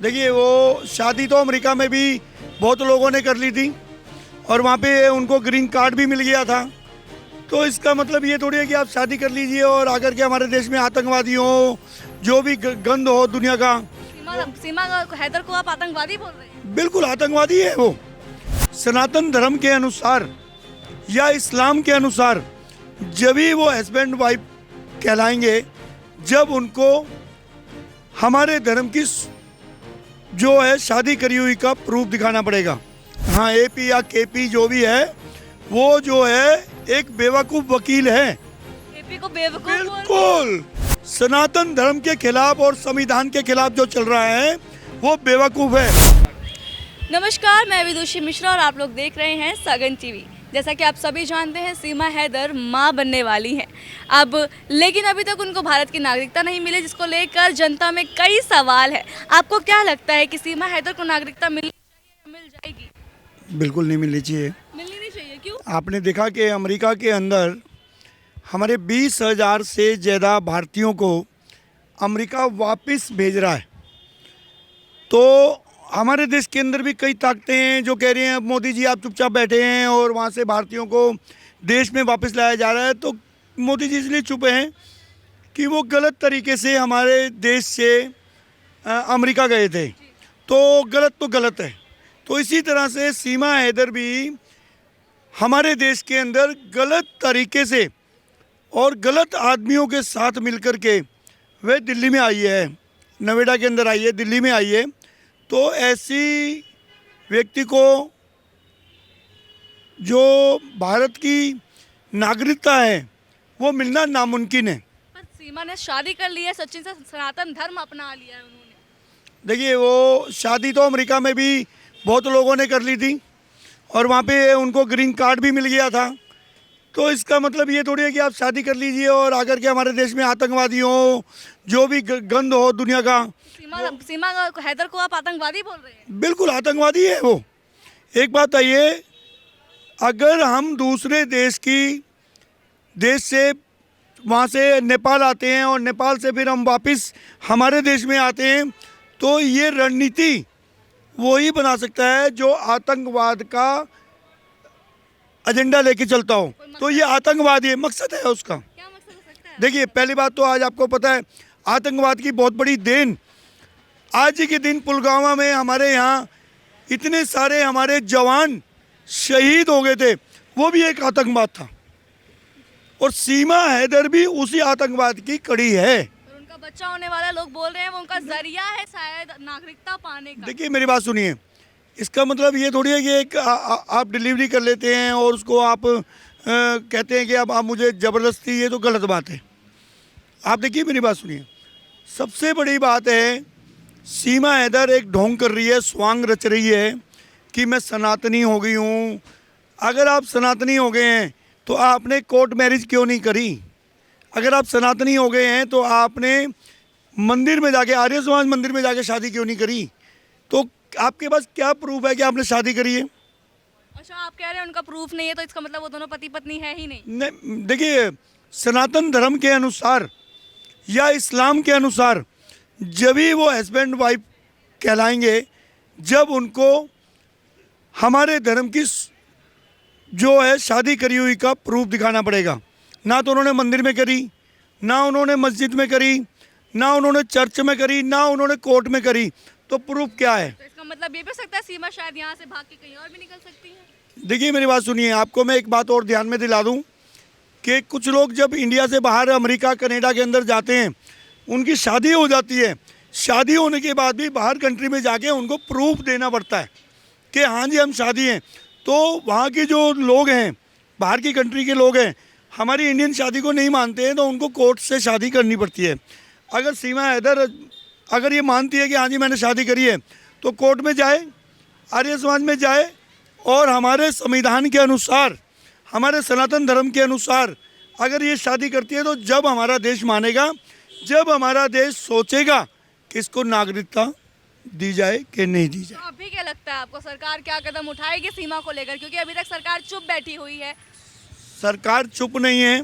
देखिए वो शादी तो अमेरिका में भी बहुत लोगों ने कर ली थी और वहाँ पे उनको ग्रीन कार्ड भी मिल गया था। तो इसका मतलब ये थोड़ी है कि आप शादी कर लीजिए और आकर के हमारे देश में आतंकवादी हो, जो भी गंद हो दुनिया का। सीमा सीमा हैदर को आप आतंकवादी बोल रहे हैं? बिल्कुल आतंकवादी है वो। सनातन धर्म के अनुसार या इस्लाम के अनुसार जब भी वो हस्बैंड वाइफ कहलाएंगे, जब उनको हमारे धर्म की जो है शादी करी हुई का प्रूफ दिखाना पड़ेगा। हाँ, एपी या केपी जो भी है वो जो है एक बेवकूफ़ वकील है। एपी को बेवकूफ बोल रहे हैं? बिल्कुल सनातन धर्म के खिलाफ और संविधान के खिलाफ जो चल रहा है वो बेवकूफ़ है। नमस्कार, मैं विदुषी मिश्रा और आप लोग देख रहे हैं सगन टीवी। जैसा कि आप सभी जानते हैं, सीमा हैदर मां बनने वाली हैं अब, लेकिन अभी तक उनको भारत की नागरिकता नहीं मिली, जिसको लेकर जनता में कई सवाल है। आपको क्या लगता है कि सीमा हैदर को नागरिकता मिलनी चाहिए या मिल जाएगी? बिल्कुल नहीं मिलनी चाहिए। मिलनी नहीं चाहिए, क्यों? आपने देखा कि अमेरिका के अंदर हमारे 20,000 से ज़्यादा भारतीयों को अमेरिका वापस भेज रहा है। तो हमारे देश के अंदर भी कई ताकतें हैं जो कह रही हैं मोदी जी आप चुपचाप बैठे हैं और वहाँ से भारतीयों को देश में वापस लाया जा रहा है। तो मोदी जी इसलिए चुप हैं कि वो गलत तरीके से हमारे देश से अमेरिका गए थे, तो गलत है। तो इसी तरह से सीमा हैदर भी हमारे देश के अंदर गलत तरीके से और गलत आदमियों के साथ मिलकर के वे दिल्ली में आई है, नोएडा के अंदर आई है, दिल्ली में आई है। तो ऐसी व्यक्ति को जो भारत की नागरिकता है वो मिलना नामुमकिन है। पर सीमा ने शादी कर ली है, सचिन से सनातन धर्म अपना लिया है उन्होंने। देखिए वो शादी तो अमेरिका में भी बहुत लोगों ने कर ली थी और वहाँ पे उनको ग्रीन कार्ड भी मिल गया था। तो इसका मतलब ये थोड़ी है कि आप शादी कर लीजिए और आकर के हमारे देश में आतंकवादी हो, जो भी गंद हो दुनिया का। सीमा हैदर को आप आतंकवादी बोल रहे हैं? बिल्कुल आतंकवादी है वो। एक बात आइए, अगर हम दूसरे देश से वहाँ से नेपाल आते हैं और नेपाल से फिर हम वापस हमारे देश में आते हैं, तो ये रणनीति वही बना सकता है जो आतंकवाद का एजेंडा लेके चलता हो। तो ये आतंकवादी है, मकसद है उसका। क्या मकसद हो सकता है? देखिए पहली बात तो आज आपको पता है आतंकवाद की बहुत बड़ी देन आज ही के दिन पुलवामा में हमारे यहाँ इतने सारे हमारे जवान शहीद हो गए थे, वो भी एक आतंकवाद था और सीमा हैदर भी उसी आतंकवाद की कड़ी है। और उनका बच्चा होने वाला, लोग बोल रहे हैं वो उनका जरिया है शायद नागरिकता पाने का। देखिए मेरी बात सुनिए, इसका मतलब ये थोड़ी है कि एक आप डिलीवरी कर लेते हैं और उसको आप कहते हैं कि अब आप मुझे ज़बरदस्ती, ये तो गलत बात है। आप देखिए मेरी बात सुनिए, सबसे बड़ी बात है सीमा हैदर एक ढोंग कर रही है, स्वांग रच रही है कि मैं सनातनी हो गई हूँ। अगर आप सनातनी हो गए हैं तो आपने कोर्ट मैरिज क्यों नहीं करी? अगर आप सनातनी हो गए हैं तो आपने मंदिर में जाके, आर्य समाज मंदिर में जाके शादी क्यों नहीं करी? तो आपके पास क्या प्रूफ है कि आपने शादी करी है? अच्छा, आप कह रहे हैं उनका प्रूफ नहीं है, तो इसका मतलब वो दोनों पति पत्नी है ही नहीं? देखिए सनातन धर्म के अनुसार या इस्लाम के अनुसार जब भी वो हस्बैंड वाइफ कहलाएंगे, जब उनको हमारे धर्म की जो है शादी करी हुई का प्रूफ दिखाना पड़ेगा। ना तो उन्होंने मंदिर में करी, ना उन्होंने मस्जिद में करी, ना उन्होंने चर्च में करी, ना उन्होंने कोर्ट में करी, तो प्रूफ क्या है? तो इसका मतलब ये भी हो सकता है सीमा शायद यहाँ से भाग के कहीं और भी निकल सकती है। देखिए मेरी बात सुनिए, आपको मैं एक बात और ध्यान में दिला दूं कि कुछ लोग जब इंडिया से बाहर अमेरिका कनाडा के अंदर जाते हैं, उनकी शादी हो जाती है, शादी होने के बाद भी बाहर कंट्री में जाके उनको प्रूफ देना पड़ता है कि हाँ जी हम शादी हैं। तो वहाँ के जो लोग हैं, बाहर की कंट्री के लोग हैं, हमारी इंडियन शादी को नहीं मानते हैं, तो उनको कोर्ट से शादी करनी पड़ती है। अगर सीमा हैदर अगर ये मानती है कि हाँ जी मैंने शादी करी है, तो कोर्ट में जाए, आर्य समाज में जाए और हमारे संविधान के अनुसार, हमारे सनातन धर्म के अनुसार अगर ये शादी करती है, तो जब हमारा देश मानेगा, जब हमारा देश सोचेगा कि इसको नागरिकता दी जाए कि नहीं दी जाए। तो अभी क्या लगता है आपको, सरकार क्या कदम उठाएगी सीमा को लेकर? क्योंकि अभी तक सरकार चुप बैठी हुई है। सरकार चुप नहीं है।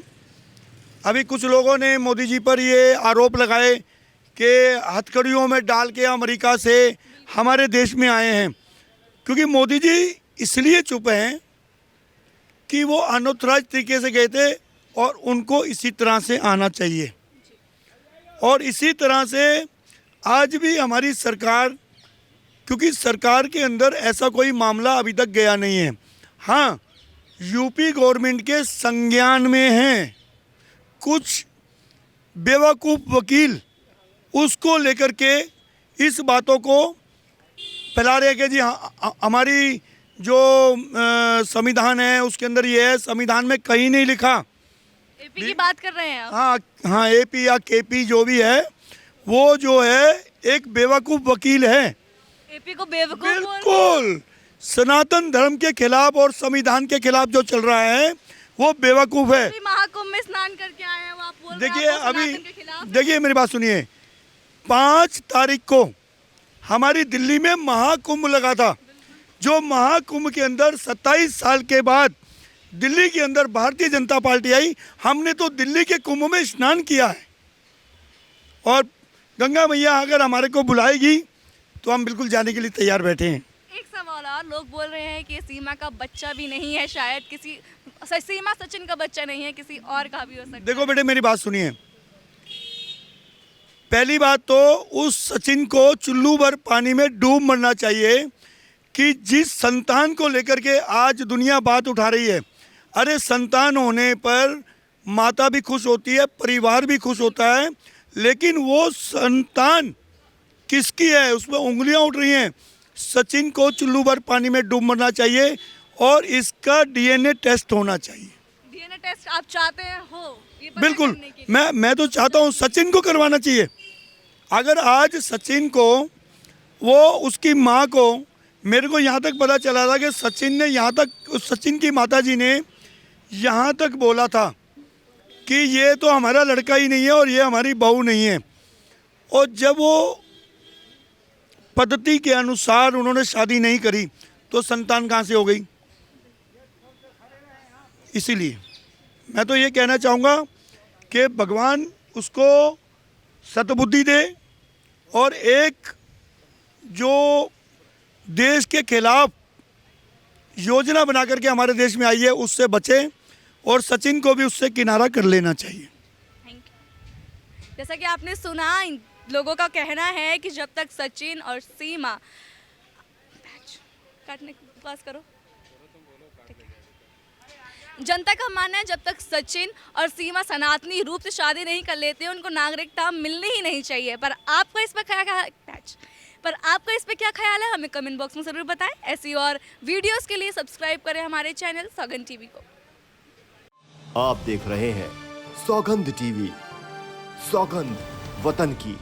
अभी कुछ लोगों ने मोदी जी पर ये आरोप लगाए के हथकड़ियों में डाल के अमेरिका से हमारे देश में आए हैं। क्योंकि मोदी जी इसलिए चुप हैं कि वो अनऑथराइज तरीके से गए थे और उनको इसी तरह से आना चाहिए। और इसी तरह से आज भी हमारी सरकार, क्योंकि सरकार के अंदर ऐसा कोई मामला अभी तक गया नहीं है। हाँ, यूपी गवर्नमेंट के संज्ञान में हैं कुछ बेवकूफ़ वकील, उसको लेकर के इस बातों को फैला रहे हैं कि जी हमारी जो संविधान है उसके अंदर ये है, संविधान में कहीं नहीं लिखा। एपी की बात कर रहे हैं आप? हाँ हाँ, एपी या केपी जो भी है, वो जो है एक बेवकूफ़ वकील है। एपी को बेवकूफ बिल्कुल सनातन धर्म के खिलाफ और संविधान के खिलाफ जो चल रहा है वो बेवकूफ़ है। अभी महाकुंभ में स्नान करके आए हैं वो, आप बोल रहे देखिए हैं आपको अभी सनातन के खिलाफ? देखिए मेरी बात सुनिए, 5 तारीख को हमारी दिल्ली में महाकुंभ लगा था। जो महाकुंभ के अंदर 27 साल के बाद दिल्ली के अंदर भारतीय जनता पार्टी आई, हमने तो दिल्ली के कुंभ में स्नान किया है। और गंगा मैया अगर हमारे को बुलाएगी तो हम बिल्कुल जाने के लिए तैयार बैठे हैं। एक सवाल और, लोग बोल रहे हैं कि सीमा का बच्चा भी नहीं है, शायद किसी सीमा सचिन का बच्चा नहीं है, किसी और का भी हो सकता है। देखो बेटे मेरी बात सुनिए, पहली बात तो उस सचिन को चुल्लू भर पानी में डूब मरना चाहिए कि जिस संतान को लेकर के आज दुनिया बात उठा रही है। अरे संतान होने पर माता भी खुश होती है, परिवार भी खुश होता है, लेकिन वो संतान किसकी है उसमें उंगलियां उठ रही हैं। सचिन को चुल्लू भर पानी में डूब मरना चाहिए और इसका डीएनए टेस्ट होना चाहिए। डीएनए टेस्ट आप चाहते हैं हो? ये पता बिल्कुल, करने के लिए? मैं तो चाहता हूँ सचिन को करवाना चाहिए। अगर आज सचिन को, वो उसकी माँ को, मेरे को यहाँ तक पता चला था कि सचिन ने यहाँ तक, सचिन की माताजी ने यहाँ तक बोला था कि ये तो हमारा लड़का ही नहीं है और ये हमारी बहू नहीं है। और जब वो पद्धति के अनुसार उन्होंने शादी नहीं करी तो संतान कहाँ से हो गई? इसीलिए मैं तो ये कहना चाहूँगा कि भगवान उसको सद्बुद्धि दे और एक जो देश के खिलाफ योजना बना करके हमारे देश में आई है उससे बचे और सचिन को भी उससे किनारा कर लेना चाहिए। Thank you. जैसा कि आपने सुना, इन लोगों का कहना है कि जब तक सचिन और सीमा काटने के पास करो, जनता का मानना है जब तक सचिन और सीमा सनातनी रूप से शादी नहीं कर लेते उनको नागरिकता मिलनी ही नहीं चाहिए। पर आपका इस पे क्या ख्याल है हमें कमेंट बॉक्स में ज़रूर बताएं। ऐसी और वीडियोस के लिए सब्सक्राइब करें हमारे चैनल सौगंध टीवी को। आप देख रहे हैं सौगंध टीवी, सौगंध वतन की।